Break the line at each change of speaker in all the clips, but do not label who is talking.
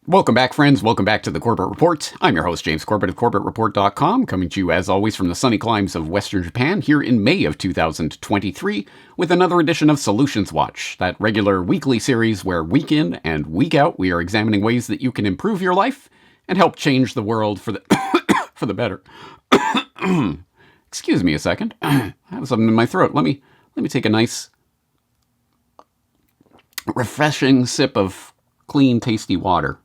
Welcome back, friends. Welcome back to the Corbett Report. I'm your host, James Corbett of CorbettReport.com, coming to you, as always, from the sunny climes of Western Japan here in May of 2023 with another edition of Solutions Watch, that regular weekly series where week in and week out we are examining ways that you can improve your life and help change the world for the for the better. Excuse me a second. I have something in my throat. Let me take a nice, refreshing sip of clean, tasty water.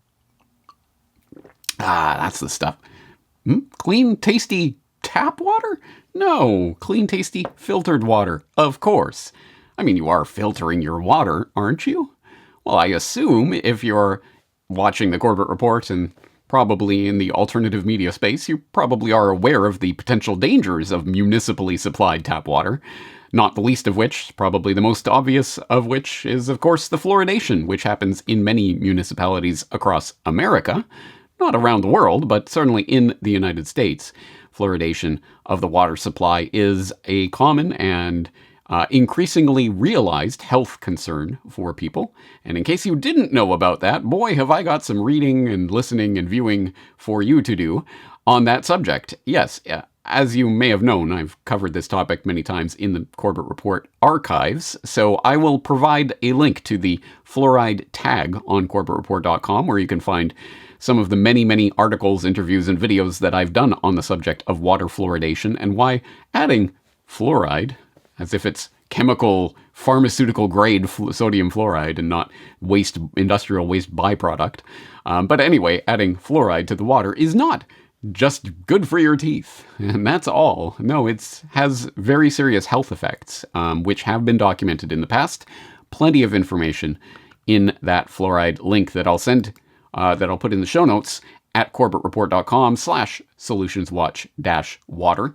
Ah, that's the stuff. Clean, tasty tap water? No, clean, tasty filtered water, of course. I mean, you are filtering your water, aren't you? Well, I assume if you're watching the Corbett Report and probably in the alternative media space, you probably are aware of the potential dangers of municipally supplied tap water. Not the least of which, probably the most obvious of which, is of course the fluoridation, which happens in many municipalities across America. Not around the world, but certainly in the United States. Fluoridation of the water supply is a common and increasingly realized health concern for people. And in case you didn't know about that, boy, have I got some reading and listening and viewing for you to do on that subject. Yes, as you may have known, I've covered this topic many times in the Corbett Report archives, so I will provide a link to the fluoride tag on CorbettReport.com, where you can find some of the many articles, interviews, and videos that I've done on the subject of water fluoridation and why adding fluoride, as if it's chemical, pharmaceutical grade sodium fluoride and not industrial waste byproduct. But anyway, adding fluoride to the water is not just good for your teeth, and that's all. No, it has very serious health effects, which have been documented in the past. Plenty of information in that fluoride link that I'll send, that I'll put in the show notes at CorbettReport.com/solutionswatch-water.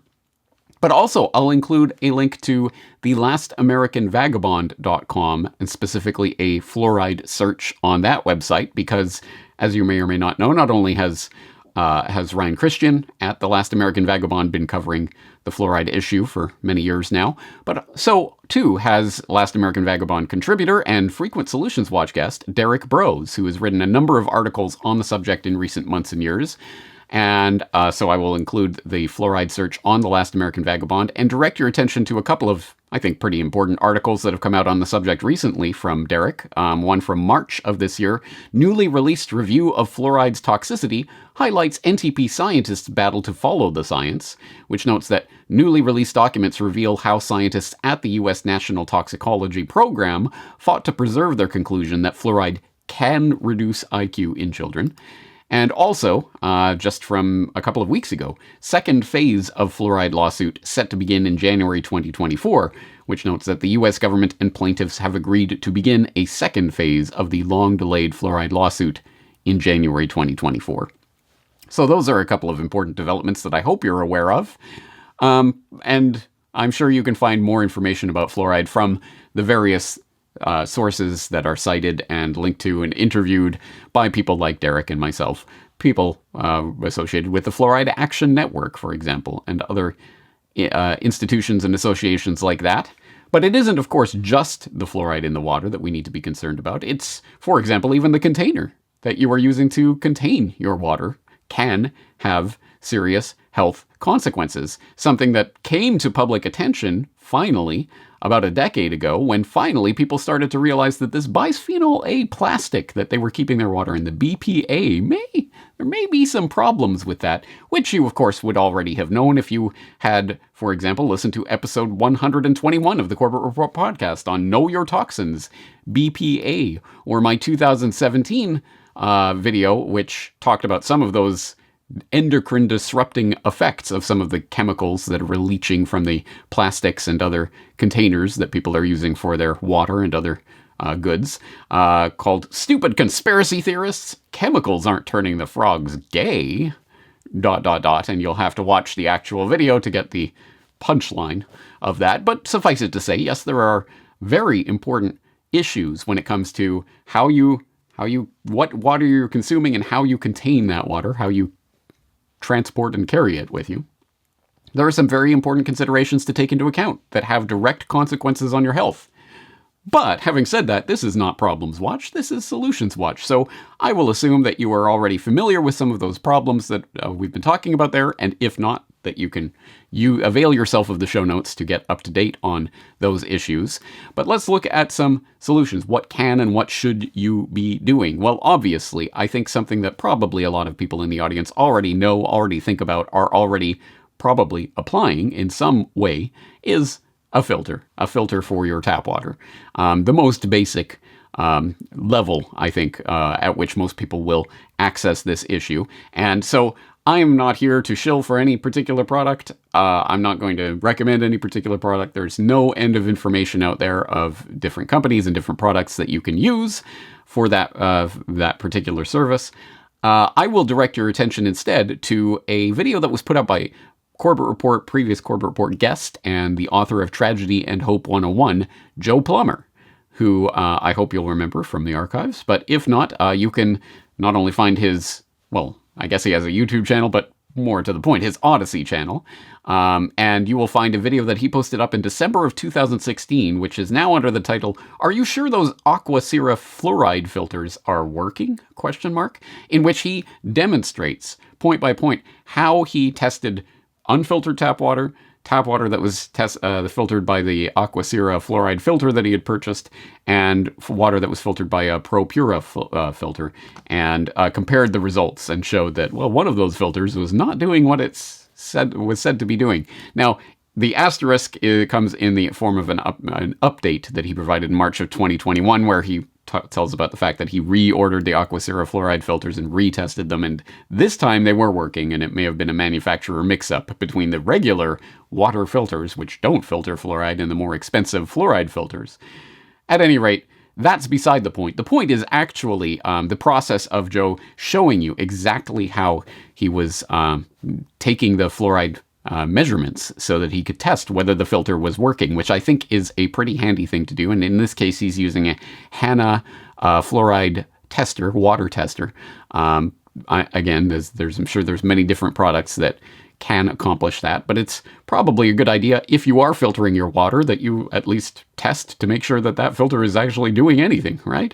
But also, I'll include a link to the lastamericanvagabond.com, and specifically a fluoride search on that website, because, as you may or may not know, not only has Ryan Christian at The Last American Vagabond been covering the fluoride issue for many years now, but so too has Last American Vagabond contributor and frequent Solutions Watch guest Derek Brose, who has written a number of articles on the subject in recent months and years. And so I will include the fluoride search on The Last American Vagabond and direct your attention to a couple of, I think, pretty important articles that have come out on the subject recently from Derek. One from March of this year, newly released review of fluoride's toxicity highlights NTP scientists' battle to follow the science, which notes that newly released documents reveal how scientists at the U.S. National Toxicology Program fought to preserve their conclusion that fluoride can reduce IQ in children. And also, just from a couple of weeks ago, second phase of fluoride lawsuit set to begin in January 2024, which notes that the U.S. government and plaintiffs have agreed to begin a second phase of the long-delayed fluoride lawsuit in January 2024. So those are a couple of important developments that I hope you're aware of. And I'm sure you can find more information about fluoride from the various sources that are cited and linked to and interviewed by people like Derek and myself, people associated with the Fluoride Action Network, for example, and other institutions and associations like that. But it isn't, of course, just the fluoride in the water that we need to be concerned about. It's, for example, even the container that you are using to contain your water can have serious health consequences. Something that came to public attention, finally, about a decade ago, when finally people started to realize that this bisphenol A plastic that they were keeping their water in, the BPA, there may be some problems with that, which you, of course, would already have known if you had, for example, listened to episode 121 of the Corbett Report podcast on Know Your Toxins, BPA, or my 2017 video, which talked about some of those endocrine disrupting effects of some of the chemicals that are leaching from the plastics and other containers that people are using for their water and other goods, called Stupid Conspiracy Theorists, Chemicals Aren't Turning the Frogs Gay, ... And you'll have to watch the actual video to get the punchline of that. But suffice it to say, yes, there are very important issues when it comes to what water you're consuming and how you contain that water, how you transport and carry it with you. There are some very important considerations to take into account that have direct consequences on your health. But having said that, this is not Problems Watch, this is Solutions Watch. So I will assume that you are already familiar with some of those problems that we've been talking about there, and if not, that you avail yourself of the show notes to get up to date on those issues. But let's look at some solutions. What can and what should you be doing? Well, obviously, I think something that probably a lot of people in the audience already know, already think about, are already probably applying in some way is a filter for your tap water. The most basic level, I think, at which most people will access this issue. And so I'm not here to shill for any particular product. I'm not going to recommend any particular product. There's no end of information out there of different companies and different products that you can use for that particular service. I will direct your attention instead to a video that was put up by Corbett Report, previous Corbett Report guest, and the author of Tragedy and Hope 101, Joe Plummer, who I hope you'll remember from the archives. But if not, you can not only find his, well, I guess he has a YouTube channel, but more to the point, his Odyssey channel. And you will find a video that he posted up in December of 2016, which is now under the title, "Are You Sure Those Aquacira Fluoride Filters Are Working?" In which he demonstrates, point by point, how he tested unfiltered tap water that was filtered by the Aquacira fluoride filter that he had purchased, and water that was filtered by a ProPura filter, and compared the results and showed that, well, one of those filters was not doing what it was said to be doing. Now, the asterisk comes in the form of an update that he provided in March of 2021, where he tells about the fact that he reordered the Aquacira fluoride filters and retested them, and this time they were working, and it may have been a manufacturer mix-up between the regular water filters, which don't filter fluoride, and the more expensive fluoride filters. At any rate, that's beside the point. The point is actually the process of Joe showing you exactly how he was taking the fluoride measurements so that he could test whether the filter was working, which I think is a pretty handy thing to do. And in this case, he's using a HANA fluoride tester, water tester. Again, I'm sure there's many different products that can accomplish that, but it's probably a good idea if you are filtering your water that you at least test to make sure that that filter is actually doing anything, right?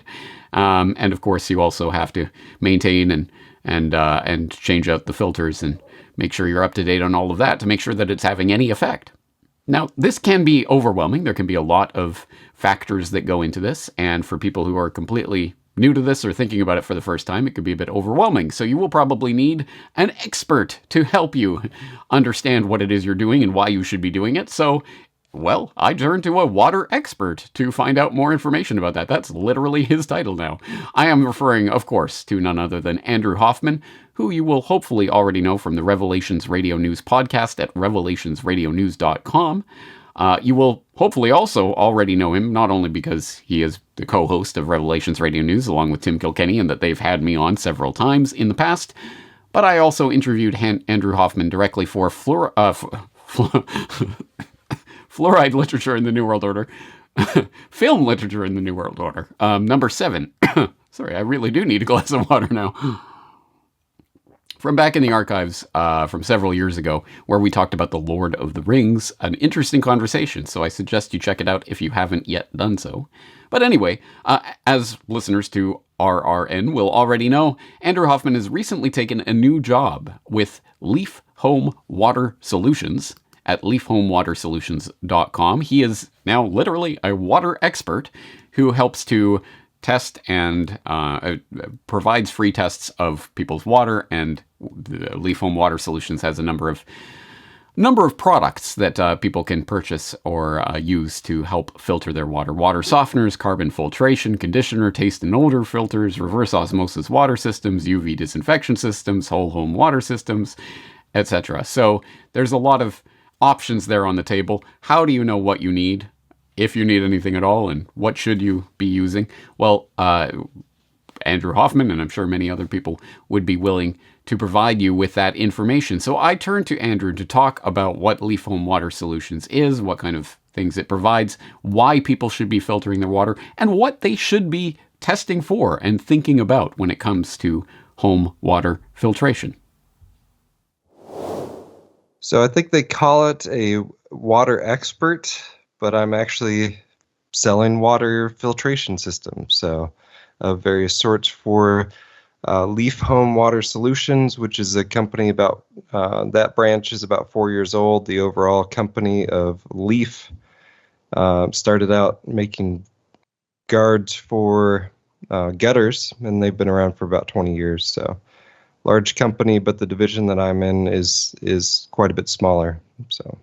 And of course, you also have to maintain and change out the filters and make sure you're up to date on all of that to make sure that it's having any effect. Now, this can be overwhelming. There can be a lot of factors that go into this, and for people who are completely new to this or thinking about it for the first time, it could be a bit overwhelming. So you will probably need an expert to help you understand what it is you're doing and why you should be doing it. So, well, I turned to a water expert to find out more information about that. That's literally his title now. I am referring, of course, to none other than Andrew Hoffman, who you will hopefully already know from the Revelations Radio News podcast at revelationsradionews.com. You will hopefully also already know him, not only because he is the co-host of Revelations Radio News along with Tim Kilkenny, and that they've had me on several times in the past, but I also interviewed Andrew Hoffman directly for Fluoride Literature in the New World Order, Film Literature in the New World Order, number 7. Sorry, I really do need a glass of water now. From back in the archives from several years ago, where we talked about the Lord of the Rings, an interesting conversation, so I suggest you check it out if you haven't yet done so. But anyway, as listeners to RRN will already know, Andrew Hoffman has recently taken a new job with Leaf Home Water Solutions at leafhomewatersolutions.com. He is now literally a water expert who helps to test and provides free tests of people's water, and Leaf Home Water Solutions has a number of products that people can purchase or use to help filter their water. Water softeners, carbon filtration, conditioner, taste and odor filters, reverse osmosis water systems, UV disinfection systems, whole home water systems, etc. So there's a lot of options there on the table. How do you know what you need? If you need anything at all, and what should you be using? Well, Andrew Hoffman, and I'm sure many other people, would be willing to provide you with that information. So I turned to Andrew to talk about what Leaf Home Water Solutions is, what kind of things it provides, why people should be filtering their water, and what they should be testing for and thinking about when it comes to home water filtration.
So I think they call it a water expert, but I'm actually selling water filtration systems, so of various sorts for Leaf Home Water Solutions, which is a company that branch is about 4 years old. The overall company of Leaf started out making guards for gutters, and they've been around for about 20 years. So large company, but the division that I'm in is quite a bit smaller. So,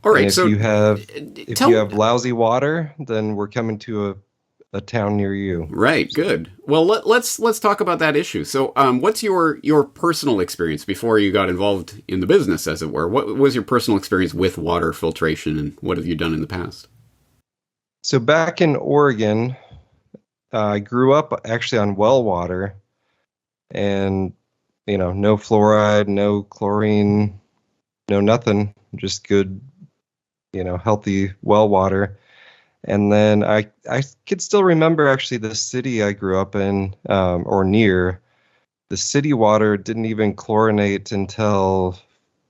all right.
and
So
you have lousy water, then we're coming to a town near you.
Right.
So.
Good. Well, let's talk about that issue. So, what's your personal experience before you got involved in the business, as it were? What was your personal experience with water filtration, and what have you done in the past?
So back in Oregon, I grew up actually on well water, and no fluoride, no chlorine, no nothing, just good, healthy well water. And then I could still remember actually the city I grew up in or near. The city water didn't even chlorinate until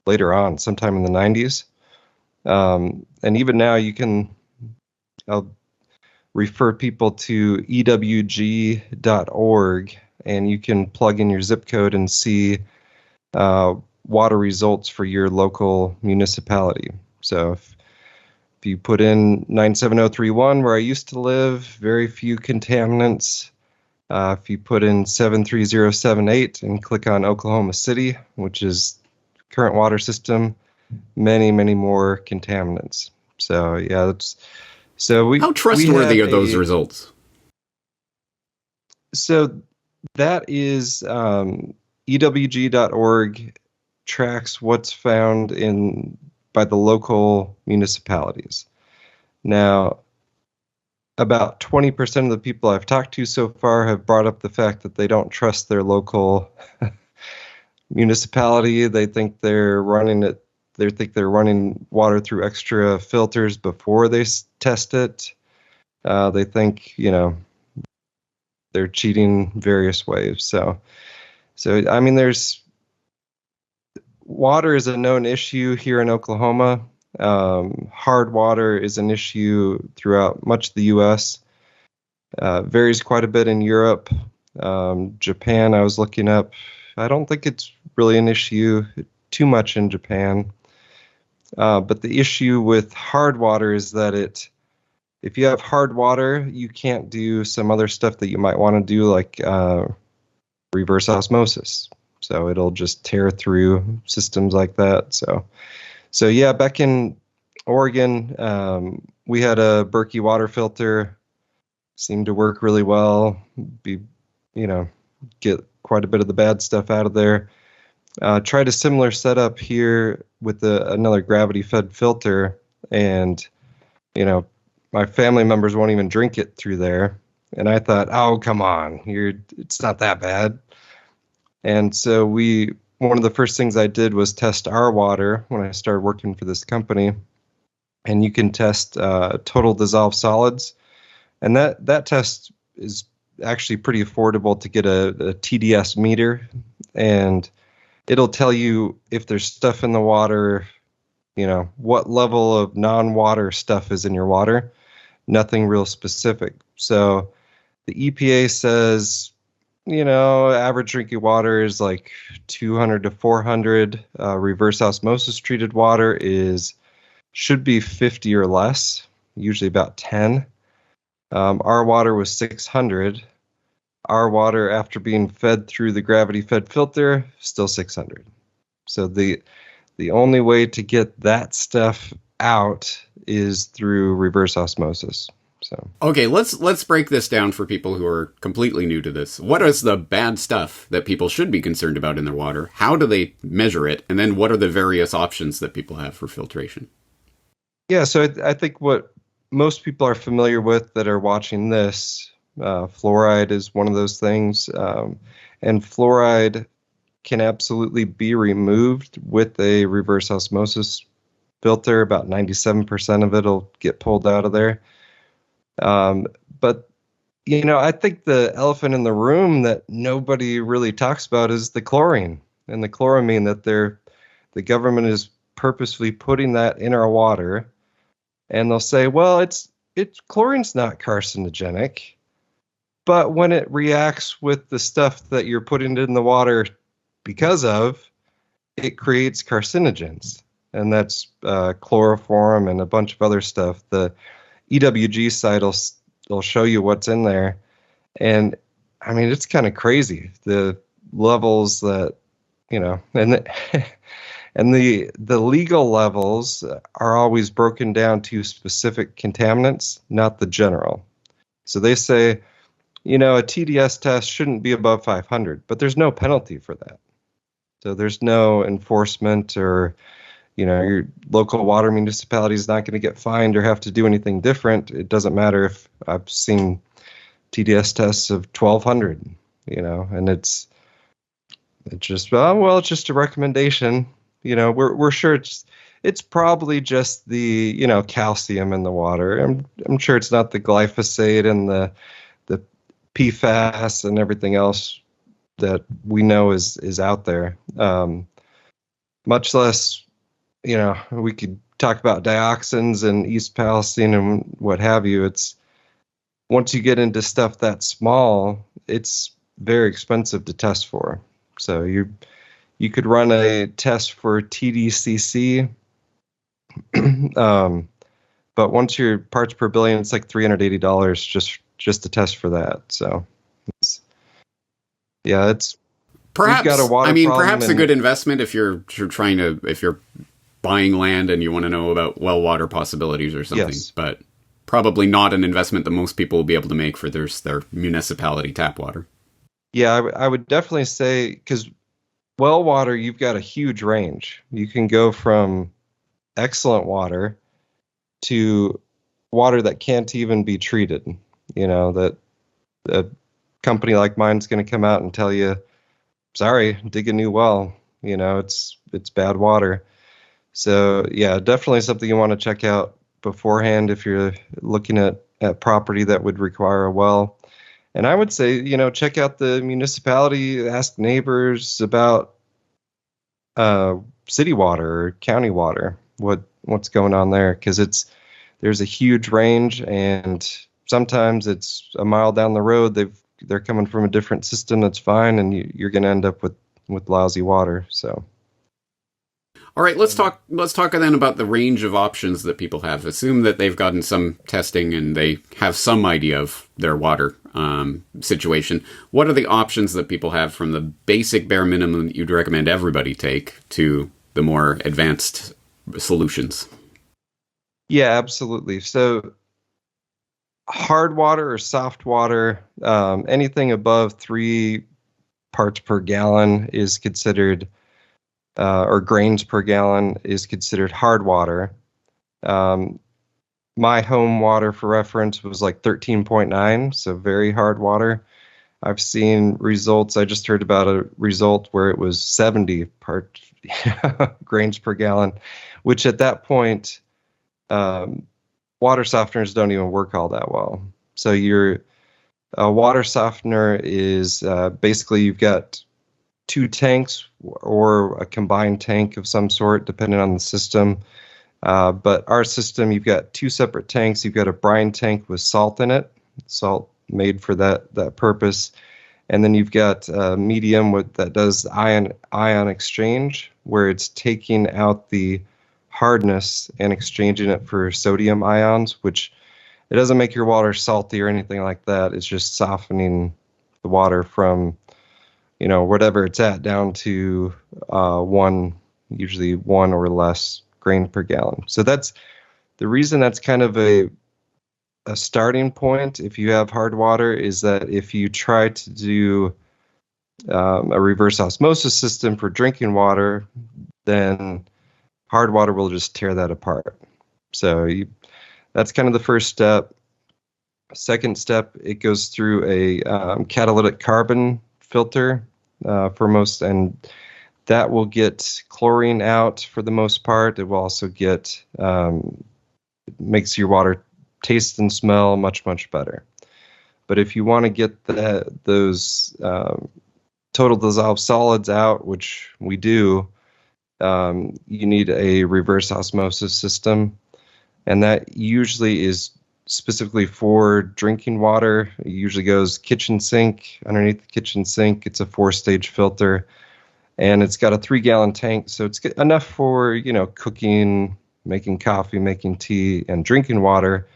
later on, sometime in the 90s. And even now I'll refer people to ewg.org, and you can plug in your zip code and see water results for your local municipality. So if you put in 97031, where I used to live, very few contaminants. If you put in 73078 and click on Oklahoma City, which is current water system, many, many more contaminants. So yeah,
How trustworthy are those results?
So that is ewg.org tracks what's found by the local municipalities. Now, about 20% of the people I've talked to so far have brought up the fact that they don't trust their local municipality. They think they're running water through extra filters before they test it. They think, they're cheating various ways. So I mean, water is a known issue here in Oklahoma. Hard water is an issue throughout much of the U.S. Varies quite a bit in Europe. Japan, I was looking up. I don't think it's really an issue too much in Japan. But the issue with hard water is that if you have hard water, you can't do some other stuff that you might want to do, like reverse osmosis. So it'll just tear through systems like that. So yeah, back in Oregon, we had a Berkey water filter. Seemed to work really well. Get quite a bit of the bad stuff out of there. Tried a similar setup here with another gravity-fed filter, and my family members won't even drink it through there. And I thought, oh, come on, it's not that bad. And so one of the first things I did was test our water when I started working for this company. And you can test total dissolved solids. And that test is actually pretty affordable to get a TDS meter. And it'll tell you if there's stuff in the water, what level of non-water stuff is in your water. Nothing real specific. So the EPA says, average drinking water is like 200 to 400. Reverse osmosis treated water should be 50 or less, usually about 10. Our water was 600. Our water, after being fed through the gravity-fed filter, still 600. So the only way to get that stuff out is through reverse osmosis. So
okay, let's break this down for people who are completely new to this. What is the bad stuff that people should be concerned about in their water? How do they measure it? And then what are the various options that people have for filtration?
Yeah, so I think what most people are familiar with that are watching this, fluoride is one of those things. And fluoride can absolutely be removed with a reverse osmosis filter. About 97% of it will get pulled out of there. But, I think the elephant in the room that nobody really talks about is the chlorine and the chloramine that the government is purposely putting that in our water. And they'll say, well, it's chlorine's not carcinogenic, but when it reacts with the stuff that you're putting in the water because of, it creates carcinogens, and that's chloroform and a bunch of other stuff. The EWG site will show you what's in there, and I mean it's kind of crazy the levels that and and the legal levels are always broken down to specific contaminants, not the general. So they say, a TDS test shouldn't be above 500, but there's no penalty for that. So there's no enforcement, or your local water municipality is not going to get fined or have to do anything different. It doesn't matter if I've seen TDS tests of 1,200, and it's just, it's just a recommendation. We're sure it's probably just the, calcium in the water. I'm sure it's not the glyphosate and the PFAS and everything else that we know is out there. Much less, we could talk about dioxins and East Palestine and what have you. It's once you get into stuff that small, it's very expensive to test for. So you could run a test for TDCC, but once your parts per billion, it's like $380 just to test for that. So it's
perhaps,
we've got a water
perhaps a good investment if you're buying land and you want to know about well water possibilities or something.
Yes.
But probably not an investment that most people will be able to make for their municipality tap water.
Yeah, I would definitely say, because well water, you've got a huge range. You can go from excellent water to water that can't even be treated. That a company like mine's going to come out and tell you, sorry, dig a new well. It's bad water. So yeah, definitely something you want to check out beforehand if you're looking at property that would require a well. And I would say, check out the municipality, ask neighbors about city water or county water, what's going on there, because there's a huge range, and sometimes it's a mile down the road they're coming from a different system that's fine, and you're going to end up with lousy water. So.
All right, let's talk then about the range of options that people have. Assume that they've gotten some testing and they have some idea of their water situation. What are the options that people have, from the basic bare minimum that you'd recommend everybody take to the more advanced solutions?
Yeah, absolutely. So hard water or soft water, anything above 3 parts per gallon is considered or grains per gallon is considered hard water. My home water, for reference, was like 13.9, so very hard water. I've seen results. I just heard about a result where it was 70 grains per gallon, which at that point, water softeners don't even work all that well. So a water softener is basically you've got 2 tanks or a combined tank of some sort, depending on the system. But our system, you've got 2 separate tanks. You've got a brine tank with salt in it, salt made for that purpose. And then you've got a medium that does ion exchange, where it's taking out the hardness and exchanging it for sodium ions, which it doesn't make your water salty or anything like that. It's just softening the water from whatever it's at down to usually 1 or less grain per gallon. So that's the reason that's kind of a starting point if you have hard water, is that if you try to do a reverse osmosis system for drinking water, then hard water will just tear that apart. So that's kind of the first step. Second step, it goes through a catalytic carbon filter for most, and that will get chlorine out for the most part. It will also makes your water taste and smell much, much better. But if you want to get those total dissolved solids out, which we do, you need a reverse osmosis system. And that usually is specifically for drinking water. It usually goes kitchen sink. Underneath the kitchen sink, it's a 4-stage filter, and it's got a 3-gallon tank, so it's enough for, cooking, making coffee, making tea, and drinking water.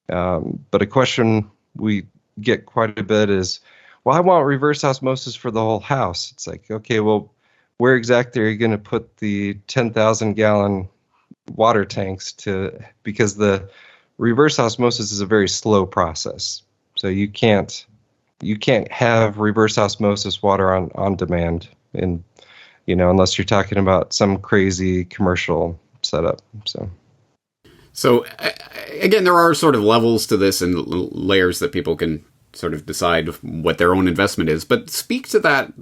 But a question we get quite a bit is, well, I want reverse osmosis for the whole house. It's like, okay, well, where exactly are you going to put the 10,000-gallon water tanks because the reverse osmosis is a very slow process. So you can't have reverse osmosis water on demand, and unless you're talking about some crazy commercial setup.
So again, there are sort of levels to this and layers that people can sort of decide what their own investment is. But speak to that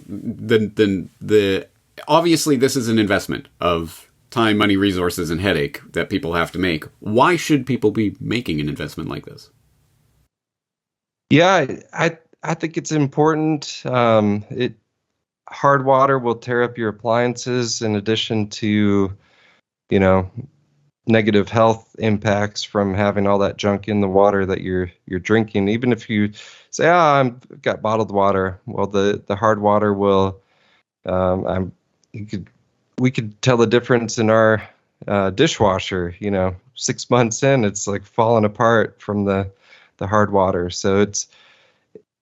the obviously this is an investment of time, money, resources, and headache that people have to make. Why should people be making an investment like this?
Yeah, I think it's important. Hard water will tear up your appliances, in addition to, negative health impacts from having all that junk in the water that you're drinking. Even if you say, I've got bottled water, well, the hard water will, we could tell the difference in our dishwasher. 6 months in, it's like falling apart from the hard water. So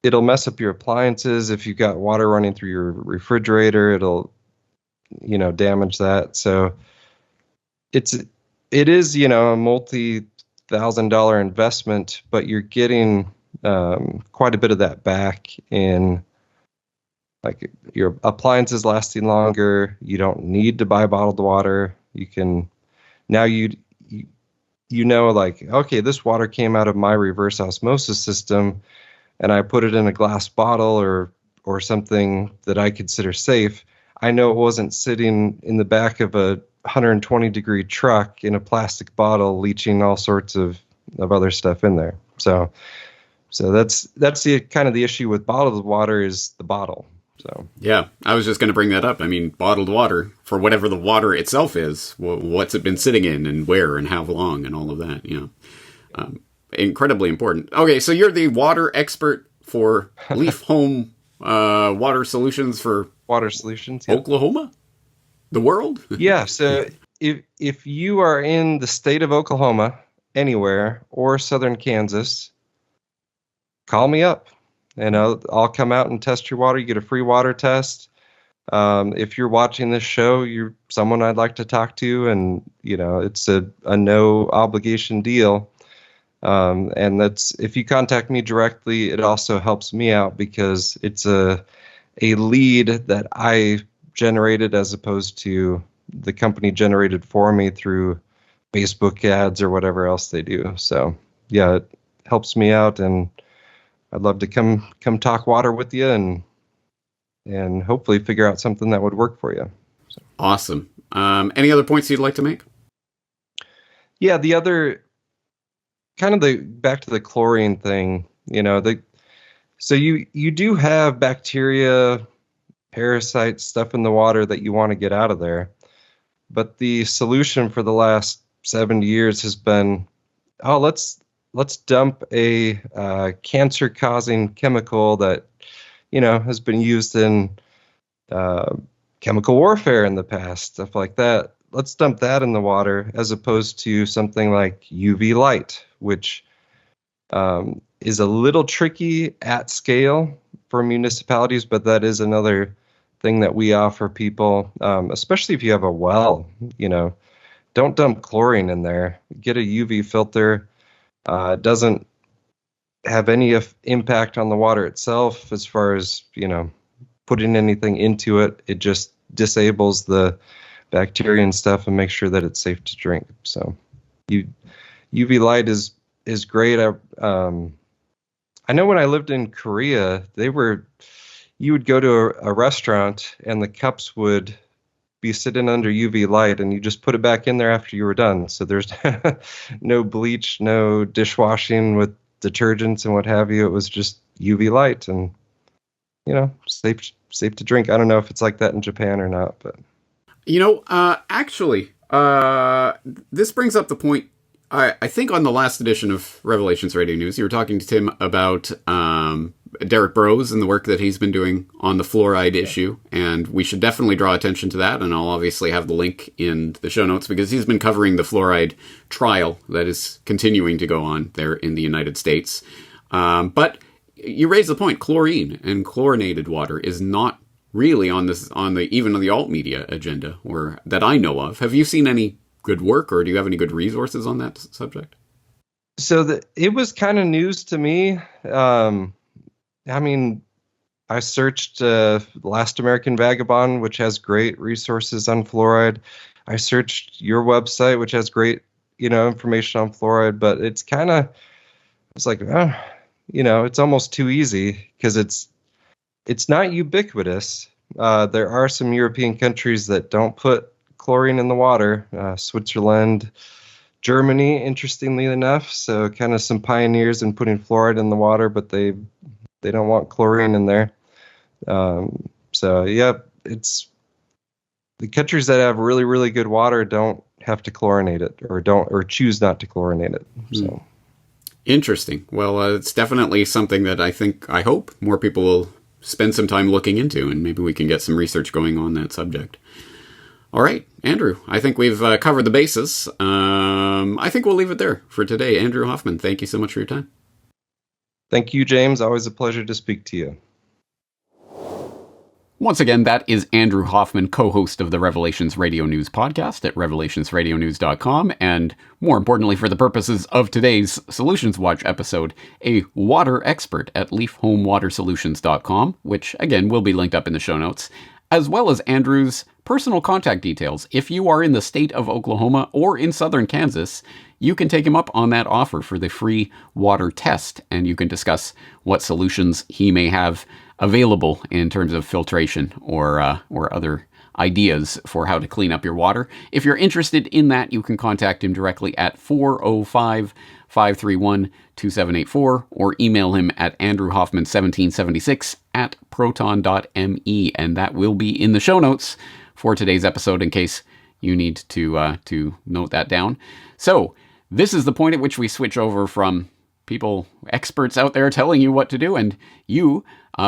it'll mess up your appliances. If you've got water running through your refrigerator, it'll damage that. So it is a multi-$1,000 investment, but you're getting quite a bit of that back in, like, your appliances lasting longer. You don't need to buy bottled water. You can now like, okay, this water came out of my reverse osmosis system, and I put it in a glass bottle or something that I consider safe. I know it wasn't sitting in the back of a 120-degree truck in a plastic bottle, leaching all sorts of other stuff in there. So that's the kind of the issue with bottled water, is the bottle. So
yeah, I was just going to bring that up. I mean, bottled water, for whatever the water itself is, what's it been sitting in, and where, and how long, and all of that. Incredibly important. Okay, so you're the water expert for Leaf Home Water Solutions for
water solutions,
yep. Oklahoma, the world.
Yeah. So if you are in the state of Oklahoma, anywhere, or southern Kansas, call me up, and I'll come out and test your water. You get a free water test. If you're watching this show, you're someone I'd like to talk to, and it's a no obligation deal. And that's, if you contact me directly, it also helps me out because it's a lead that I generated, as opposed to the company generated for me through Facebook ads or whatever else they do. So yeah, it helps me out, and I'd love to come talk water with you and hopefully figure out something that would work for you. So.
Awesome. Any other points you'd like to make?
Yeah, the other kind of back to the chlorine thing, so you do have bacteria, parasites, stuff in the water that you want to get out of there. But the solution for the last 70 years has been, let's dump a cancer-causing chemical that has been used in chemical warfare in the past, stuff like that. Let's dump that in the water, as opposed to something like UV light, which is a little tricky at scale for municipalities, but that is another thing that we offer people, especially if you have a well. Don't dump chlorine in there. Get a UV filter. It doesn't have any impact on the water itself as far as putting anything into it. It just disables the bacteria and stuff and makes sure that it's safe to drink. So UV light is great. I know when I lived in Korea, you would go to a restaurant and the cups would be sitting under UV light, and you just put it back in there after you were done. So there's no bleach, no dishwashing with detergents and what have you. It was just UV light, and safe to drink. I don't know if it's like that in Japan or not, but
actually, this brings up the point. I think on the last edition of Revelations Radio News, you were talking to Tim about Derek Burrows and the work that he's been doing on the fluoride issue, and we should definitely draw attention to that, and I'll obviously have the link in the show notes, because he's been covering the fluoride trial that is continuing to go on there in the United States. But you raise the point, chlorine and chlorinated water is not really on the alt media agenda, or that I know of. Have you seen any good work, or do you have any good resources on that subject?
So it was kind of news to me. I mean, I searched Last American Vagabond, which has great resources on fluoride. I searched your website, which has great, information on fluoride, but it's like, it's almost too easy, because it's not ubiquitous. There are some European countries that don't put chlorine in the water, Switzerland, Germany, interestingly enough. So kind of some pioneers in putting fluoride in the water, but they don't want chlorine in there. So yeah, it's the countries that have really, really good water don't have to chlorinate it, or choose not to chlorinate it. So
interesting. Well, it's definitely something that I hope more people will spend some time looking into, and maybe we can get some research going on that subject. All right, Andrew, I think we've covered the bases. I think we'll leave it there for today. Andrew Hoffman, thank you so much for your time.
Thank you, James. Always a pleasure to speak to you.
Once again, that is Andrew Hoffman, co-host of the Revelations Radio News podcast at revelationsradionews.com, and more importantly, for the purposes of today's Solutions Watch episode, a water expert at leafhomewatersolutions.com, which, again, will be linked up in the show notes, as well as Andrew's personal contact details. If you are in the state of Oklahoma or in southern Kansas, you can take him up on that offer for the free water test, and you can discuss what solutions he may have available in terms of filtration or other ideas for how to clean up your water. If you're interested in that, you can contact him directly at 405-531-2784 or email him at andrewhoffman1776@proton.me, and that will be in the show notes for today's episode in case you need to note that down. So this is the point at which we switch over from experts out there telling you what to do, and you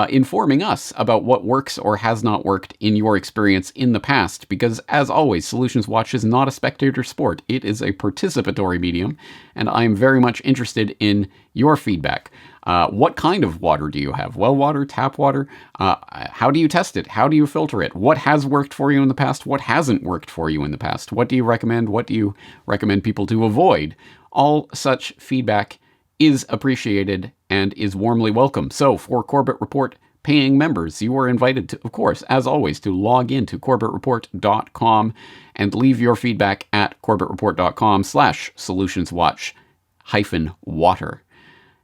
informing us about what works or has not worked in your experience in the past. Because, as always, Solutions Watch is not a spectator sport. It is a participatory medium, and I am very much interested in your feedback. What kind of water do you have? Well water, tap water? How do you test it? How do you filter it? What has worked for you in the past? What hasn't worked for you in the past? What do you recommend? What do you recommend people to avoid? All such feedback is appreciated and is warmly welcome. So for Corbett Report paying members, you are invited to, of course, as always, to log into corbettreport.com and leave your feedback at corbettreport.com/solutionswatch-water.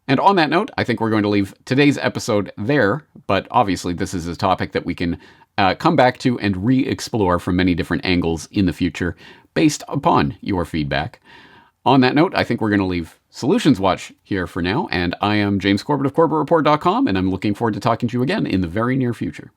And on that note, I think we're going to leave today's episode there, but obviously this is a topic that we can come back to and re-explore from many different angles in the future based upon your feedback. On that note, I think we're going to leave Solutions Watch here for now, and I am James Corbett of CorbettReport.com, and I'm looking forward to talking to you again in the very near future.